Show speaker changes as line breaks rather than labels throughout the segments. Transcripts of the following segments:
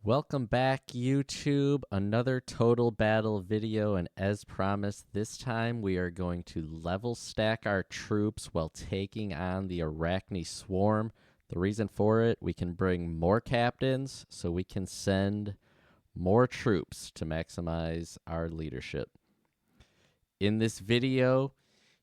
Welcome back, YouTube. Another total battle video, and as promised, this time we are going to level stack our troops while taking on the Arachne Swarm. The reason for it, we can bring more captains, so we can send more troops to maximize our leadership. In this video,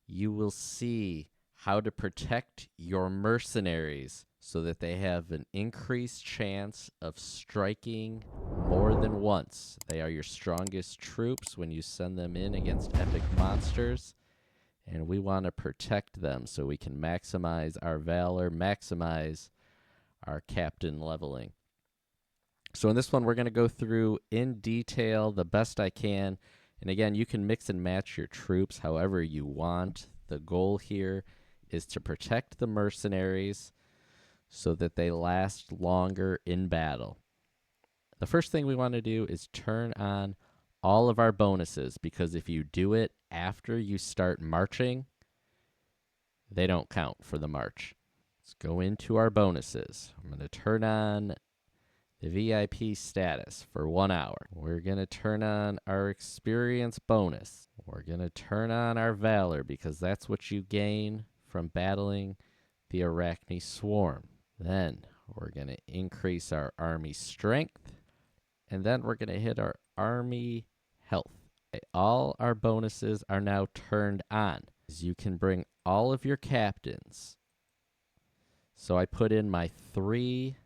you will see how to protect your mercenaries so that they have an increased chance of striking more than once. They are your strongest troops when you send them in against epic monsters, and we want to protect them so we can maximize our valor, maximize our captain leveling. So in this one, we're going to go through in detail the best I can. And again, you can mix and match your troops however you want. The goal here is to protect the mercenaries so that they last longer in battle. The first thing we want to do is turn on all of our bonuses, because if you do it after you start marching, they don't count for the march. Let's go into our bonuses. I'm going to turn on the VIP status for 1 hour. We're going to turn on our experience bonus. We're going to turn on our valor, because that's what you gain from battling the Arachne Swarm. Then we're going to increase our army strength, and then we're going to hit our army health. Okay, all our bonuses are now turned on. You can bring all of your captains. So I put in my 3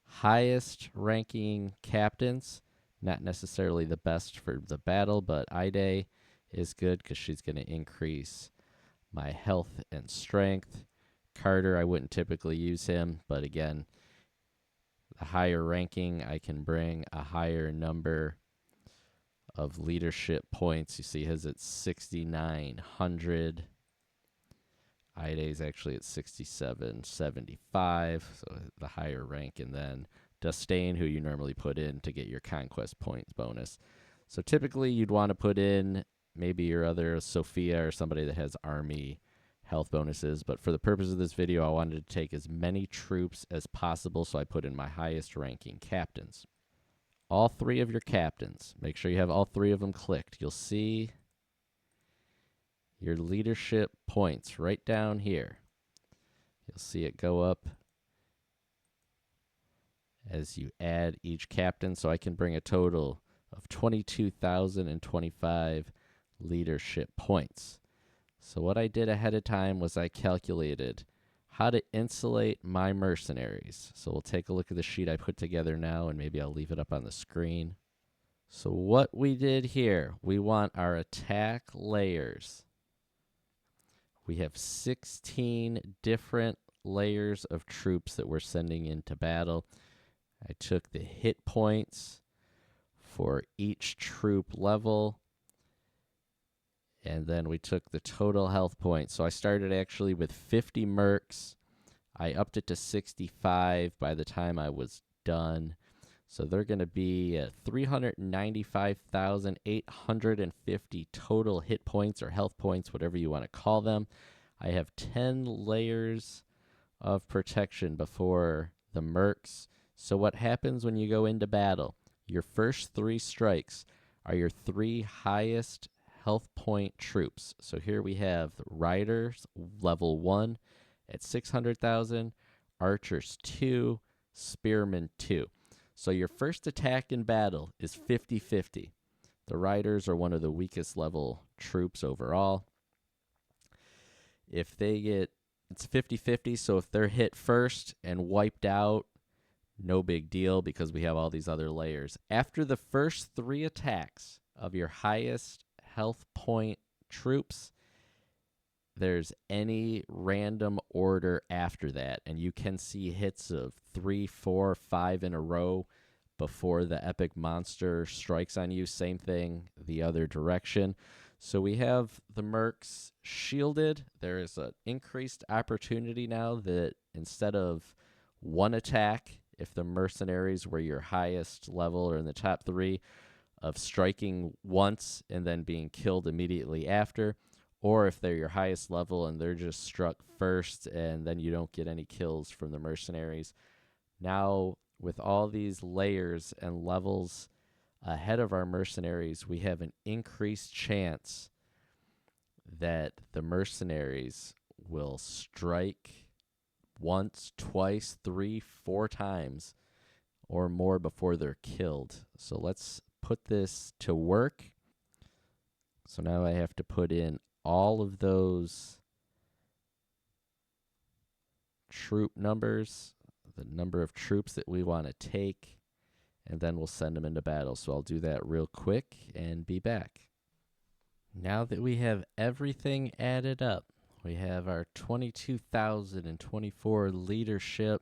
highest ranking captains, not necessarily the best for the battle, but Aydae is good because she's going to increase my health and strength. Carter, I wouldn't typically use him, but again, the higher ranking, I can bring a higher number of leadership points. You see his at 6,900. Aydae's actually at 6775, so the higher rank, and then Disdain, who you normally put in to get your conquest points bonus. So typically you'd want to put in maybe your other Sophia or somebody that has army health bonuses, but for the purpose of this video, I wanted to take as many troops as possible, so I put in my highest ranking captains. All 3 of your captains, make sure you have all 3 of them clicked. You'll see your leadership points right down here. You'll see it go up as you add each captain, so I can bring a total of 22,025 leadership points. So what I did ahead of time was I calculated how to insulate my mercenaries. So we'll take a look at the sheet I put together now, and maybe I'll leave it up on the screen. So what we did here, we want our attack layers. We have 16 different layers of troops that we're sending into battle. I took the hit points for each troop level, and then we took the total health points. So I started actually with 50 mercs. I upped it to 65 by the time I was done. So they're going to be 395,850 total hit points or health points, whatever you want to call them. I have 10 layers of protection before the mercs. So what happens when you go into battle? Your first 3 strikes are your 3 highest health point troops. So here we have Riders level 1 at 600,000, Archers 2, Spearmen 2. So your first attack in battle is 50-50. The Riders are one of the weakest level troops overall. If they get, it's 50-50, so if they're hit first and wiped out, no big deal because we have all these other layers. After the first 3 attacks of your highest health point troops, there's any random order after that, and you can see hits of 3, 4, 5 in a row before the epic monster strikes on you. Same thing the other direction. So we have the mercs shielded. There is an increased opportunity now that instead of 1 attack, if the mercenaries were your highest level or in the top 3, of striking once and then being killed immediately after, or if they're your highest level and they're just struck first and then you don't get any kills from the mercenaries. Now with all these layers and levels ahead of our mercenaries, we have an increased chance that the mercenaries will strike once, twice, 3, 4 times or more before they're killed. So let's put this to work. So now I have to put in all of those troop numbers, the number of troops that we want to take, and then we'll send them into battle. So I'll do that real quick and be back. Now that we have everything added up, we have our 22,024 leadership.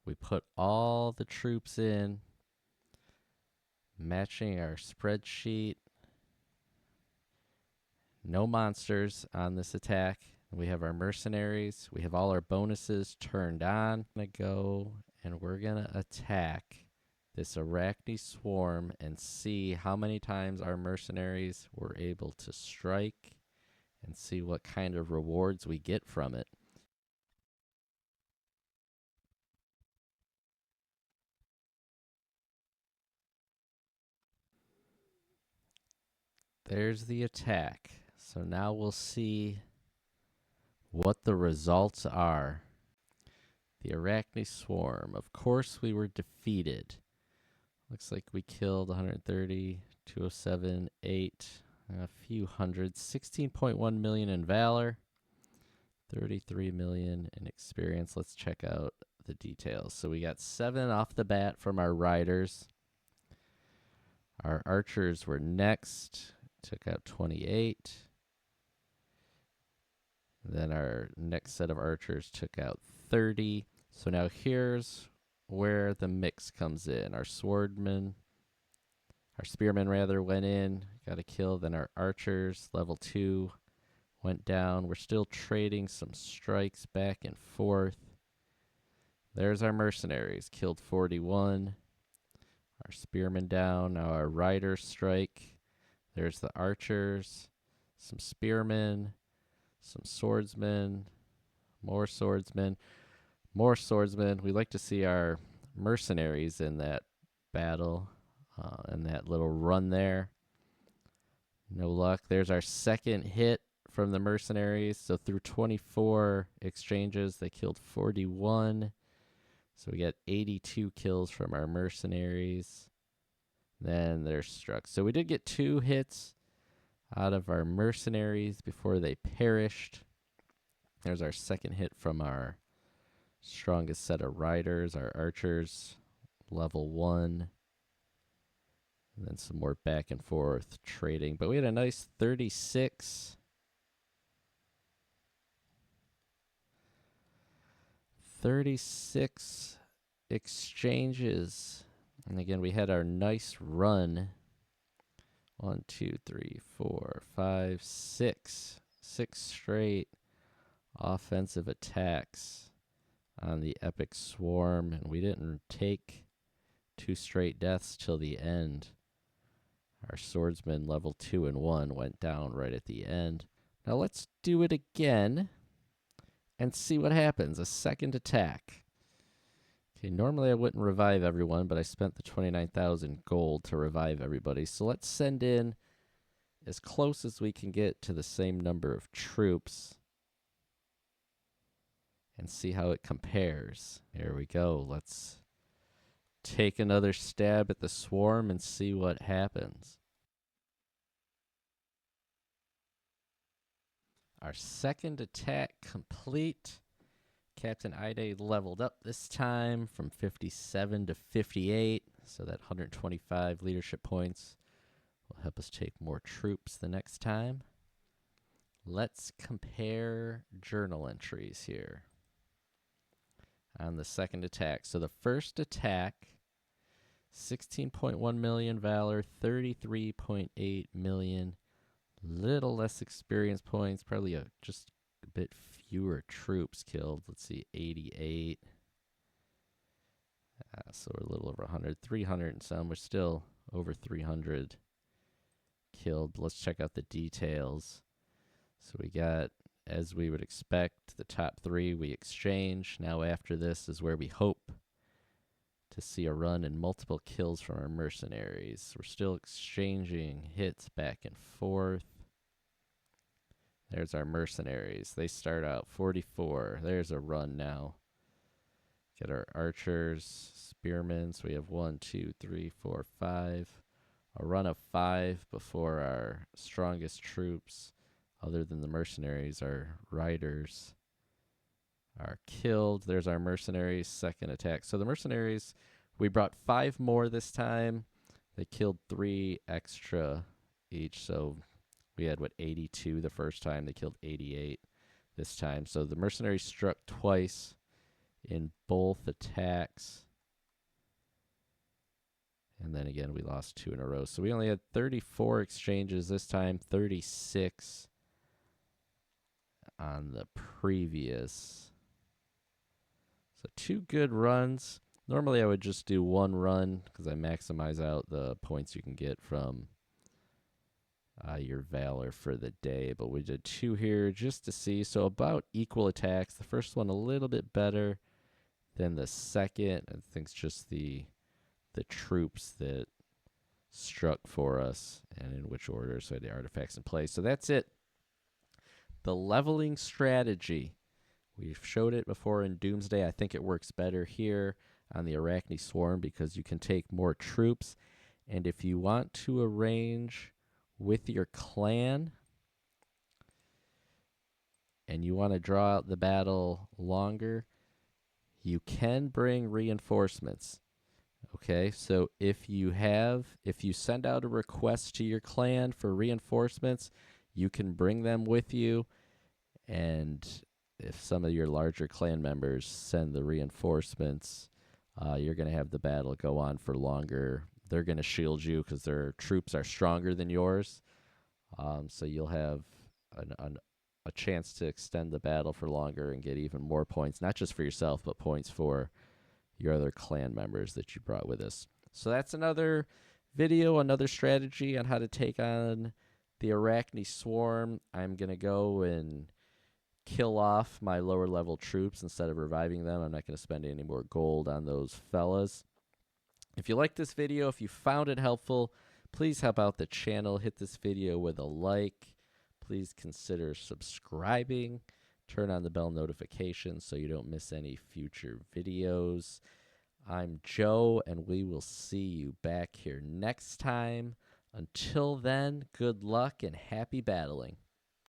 We put all the troops in, matching our spreadsheet. No monsters on this attack. We have our mercenaries. We have all our bonuses turned on. I'm going to go and we're going to attack this Arachne Swarm and see how many times our mercenaries were able to strike and see what kind of rewards we get from it. There's the attack. So now we'll see what the results are. The Arachne Swarm. Of course, we were defeated. Looks like we killed 130, 207, 8, a few hundred. 16.1 million in Valor, 33 million in experience. Let's check out the details. So we got 7 off the bat from our riders. Our archers were next. Took out 28. Then our next set of archers took out 30. So now here's where the mix comes in. Our spearmen rather, went in, got a kill. Then our archers, level 2, went down. We're still trading some strikes back and forth. There's our mercenaries, killed 41. Our spearmen down. Now our riders strike. There's the archers, some spearmen, some swordsmen, more swordsmen, more swordsmen. We like to see our mercenaries in that battle, in that little run there. No luck. There's our second hit from the mercenaries. So through 24 exchanges, they killed 41. So we got 82 kills from our mercenaries. Then they're struck. So we did get 2 hits out of our mercenaries before they perished. There's our second hit from our strongest set of riders, our archers, level 1. And then some more back and forth trading. But we had a nice 36 exchanges. And again, we had our nice run. 1, 2, 3, 4, 5, 6. 6 straight offensive attacks on the epic swarm. And we didn't take 2 straight deaths till the end. Our swordsman level 2 and 1 went down right at the end. Now let's do it again and see what happens. A second attack. Okay, normally I wouldn't revive everyone, but I spent the 29,000 gold to revive everybody. So let's send in as close as we can get to the same number of troops and see how it compares. Here we go. Let's take another stab at the swarm and see what happens. Our second attack complete. Captain Aydae leveled up this time from 57 to 58, so that 125 leadership points will help us take more troops the next time. Let's compare journal entries here on the second attack. So the first attack, 16.1 million Valor, 33.8 million. Little less experience points, probably just a bit fewer troops killed. Let's see, 88. So we're a little over 100, 300 and some. We're still over 300 killed. Let's check out the details. So we got, as we would expect, the top 3 we exchange. Now after this is where we hope to see a run and multiple kills from our mercenaries. We're still exchanging hits back and forth. There's our mercenaries. They start out 44. There's a run now. Get our archers, spearmen. So we have 1, 2, 3, 4, 5. A run of 5 before our strongest troops, other than the mercenaries, our riders, are killed. There's our mercenaries' second attack. So the mercenaries, we brought 5 more this time. They killed 3 extra each. So we had, 82 the first time. They killed 88 this time. So the mercenaries struck twice in both attacks. And then again, we lost 2 in a row. So we only had 34 exchanges this time, 36 on the previous. So 2 good runs. Normally I would just do 1 run because I maximize out the points you can get from your Valor for the day. But we did 2 here just to see. So about equal attacks. The first one a little bit better than the second. I think it's just the troops that struck for us and in which order. So the artifacts in place. So that's it. The leveling strategy. We've showed it before in Doomsday. I think it works better here on the Arachne Swarm because you can take more troops. And if you want to arrange with your clan and you want to draw out the battle longer, you can bring reinforcements. Okay, so if you send out a request to your clan for reinforcements, you can bring them with you. And if some of your larger clan members send the reinforcements, you're going to have the battle go on for longer. They're going to shield you because their troops are stronger than yours. So you'll have a chance to extend the battle for longer and get even more points, not just for yourself, but points for your other clan members that you brought with us. So that's another video, another strategy on how to take on the Arachne Swarm. I'm going to go and kill off my lower level troops instead of reviving them. I'm not going to spend any more gold on those fellas. If you like this video, if you found it helpful, please help out the channel. Hit this video with a like. Please consider subscribing. Turn on the bell notifications so you don't miss any future videos. I'm Joe, and we will see you back here next time. Until then, good luck and happy battling.